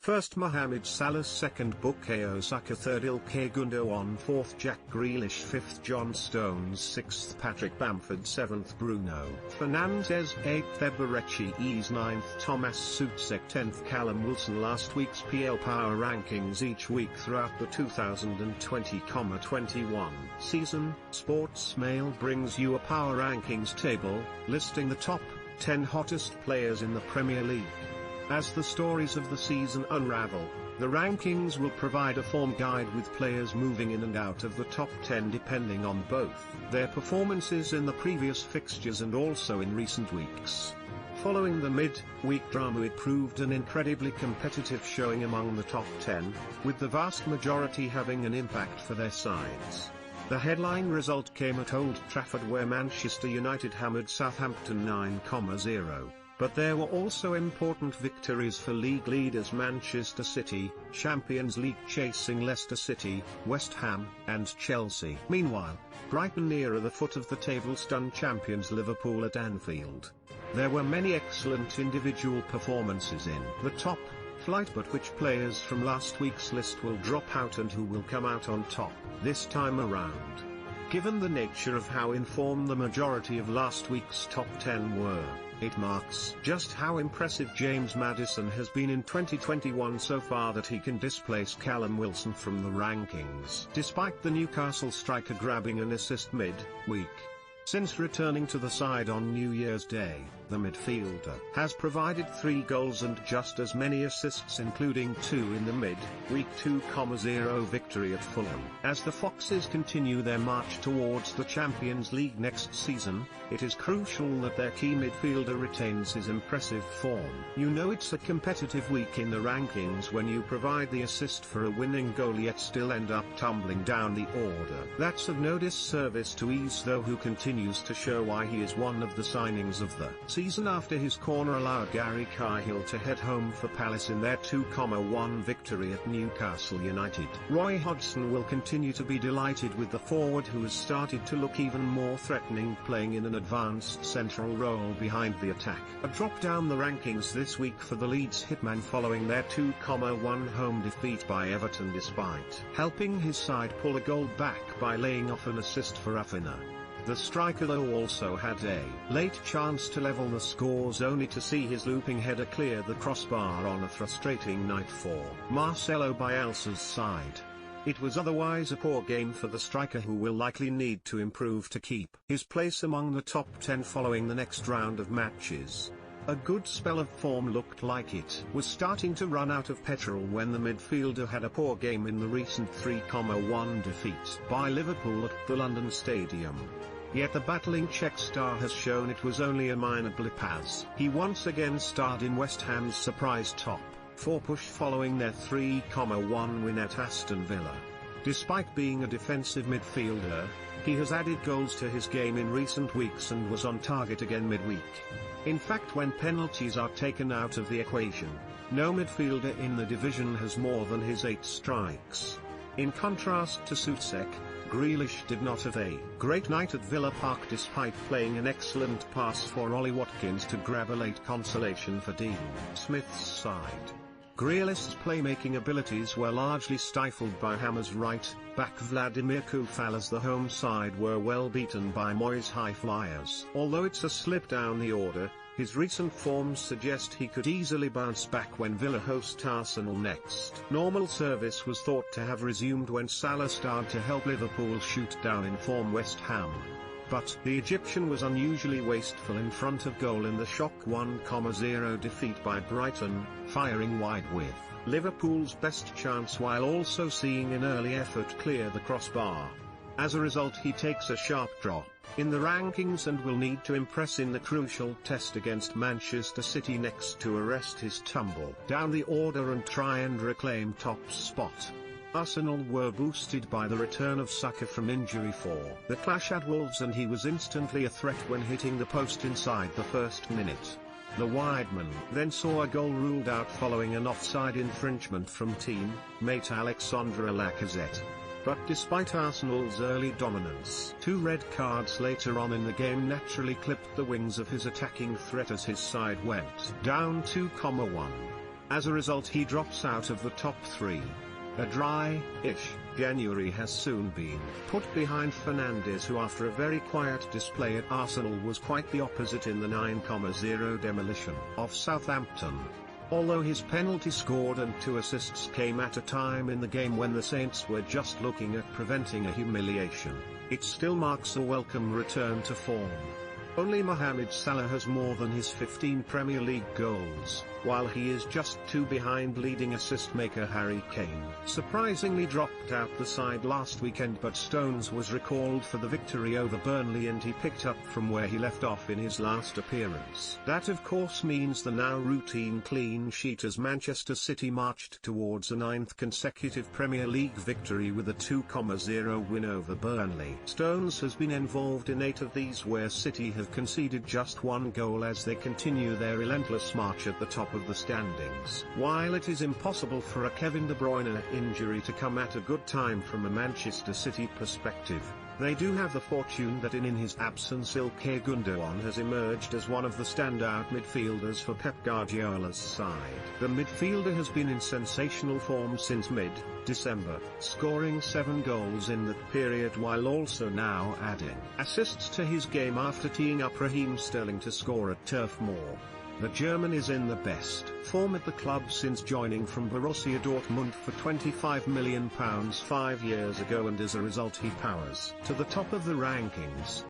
First Mohamed, Salah second, Bukayo, Saka third, Ilkay, Gundogan fourth, Jack Grealish fifth, John Stones sixth, Patrick Bamford seventh, Bruno Fernandes eighth, Eberechi ninth, Tomas Soucek 10th, Callum Wilson. Last week's PL Power Rankings each week throughout the 2020-21 season. Sportsmail brings you a Power Rankings table, listing the top 10 hottest players in the Premier League. As the stories of the season unravel, the rankings will provide a form guide with players moving in and out of the top 10 depending on both their performances in the previous fixtures and also in recent weeks. Following the mid-week drama, it proved an incredibly competitive showing among the top 10, with the vast majority having an impact for their sides. The headline result came at Old Trafford, where Manchester United hammered Southampton 9-0. But there were also important victories for league leaders Manchester City, Champions League chasing Leicester City, West Ham, and Chelsea. Meanwhile, Brighton, nearer the foot of the table, stunned champions Liverpool at Anfield. There were many excellent individual performances in the top flight, but which players from last week's list will drop out and who will come out on top this time around? Given the nature of how informed the majority of last week's top 10 were, it marks just how impressive James Maddison has been in 2021 so far that he can displace Callum Wilson from the rankings, despite the Newcastle striker grabbing an assist mid-week. Since returning to the side on New Year's Day, the midfielder has provided 3 goals and just as many assists, including 2 in the mid-week 2-0 victory at Fulham. As the Foxes continue their march towards the Champions League next season, it is crucial that their key midfielder retains his impressive form. You know it's a competitive week in the rankings when you provide the assist for a winning goal yet still end up tumbling down the order. That's of no disservice to Ease, though, who continues to show why he is one of the signings of the season after his corner allowed Gary Cahill to head home for Palace in their 2-1 victory at Newcastle United. Roy Hodgson will continue to be delighted with the forward, who has started to look even more threatening, playing in an advanced central role behind the attack. A drop down the rankings this week for the Leeds hitman following their 2-1 home defeat by Everton, despite helping his side pull a goal back by laying off an assist for Rafinha. The striker, though, also had a late chance to level the scores, only to see his looping header clear the crossbar on a frustrating night for Marcelo Bielsa's side. It was otherwise a poor game for the striker, who will likely need to improve to keep his place among the top 10 following the next round of matches. A good spell of form looked like it was starting to run out of petrol when the midfielder had a poor game in the recent 3-1 defeat by Liverpool at the London Stadium. Yet the battling Czech star has shown it was only a minor blip, as he once again starred in West Ham's surprise top 4 push following their 3-1 win at Aston Villa. Despite being a defensive midfielder, he has added goals to his game in recent weeks and was on target again midweek. In fact, when penalties are taken out of the equation, no midfielder in the division has more than his 8 strikes. In contrast to Soucek, Grealish did not have a great night at Villa Park despite playing an excellent pass for Ollie Watkins to grab a late consolation for Dean Smith's side. Grealish's playmaking abilities were largely stifled by Hammer's right-back Vladimir Koufal, as the home side were well beaten by Moyes' high flyers. Although it's a slip down the order, his recent forms suggest he could easily bounce back when Villa host Arsenal next. Normal service was thought to have resumed when Salah starred to help Liverpool shoot down in form West Ham. But the Egyptian was unusually wasteful in front of goal in the shock 1-0 defeat by Brighton, firing wide with Liverpool's best chance while also seeing an early effort clear the crossbar. As a result, he takes a sharp drop in the rankings and will need to impress in the crucial test against Manchester City next to arrest his tumble down the order and try and reclaim top spot. Arsenal were boosted by the return of Saka from injury for the clash at Wolves, and he was instantly a threat when hitting the post inside the first minute. The wideman then saw a goal ruled out following an offside infringement from team-mate Alexandre Lacazette. But despite Arsenal's early dominance, 2 red cards later on in the game naturally clipped the wings of his attacking threat as his side went down 2-1. As a result, he drops out of the top 3. A dry-ish January has soon been put behind Fernandes, who after a very quiet display at Arsenal was quite the opposite in the 9-0 demolition of Southampton. Although his penalty scored and 2 assists came at a time in the game when the Saints were just looking at preventing a humiliation, it still marks a welcome return to form. Only Mohamed Salah has more than his 15 Premier League goals, while he is just 2 behind leading assist maker Harry Kane. Surprisingly dropped out the side last weekend, but Stones was recalled for the victory over Burnley and he picked up from where he left off in his last appearance. That of course means the now routine clean sheet as Manchester City marched towards a 9th consecutive Premier League victory with a 2-0 win over Burnley. Stones has been involved in 8 of these, where City have conceded just 1 goal as they continue their relentless march at the top of the standings. While it is impossible for a Kevin De Bruyne injury to come at a good time from a Manchester City perspective, they do have the fortune that in his absence Ilkay Gundogan has emerged as one of the standout midfielders for Pep Guardiola's side. The midfielder has been in sensational form since mid-December, scoring 7 goals in that period while also now adding assists to his game after teeing up Raheem Sterling to score at Turf Moor. The German is in the best form at the club since joining from Borussia Dortmund for £25 million 5 years ago, and as a result he powers to the top of the rankings.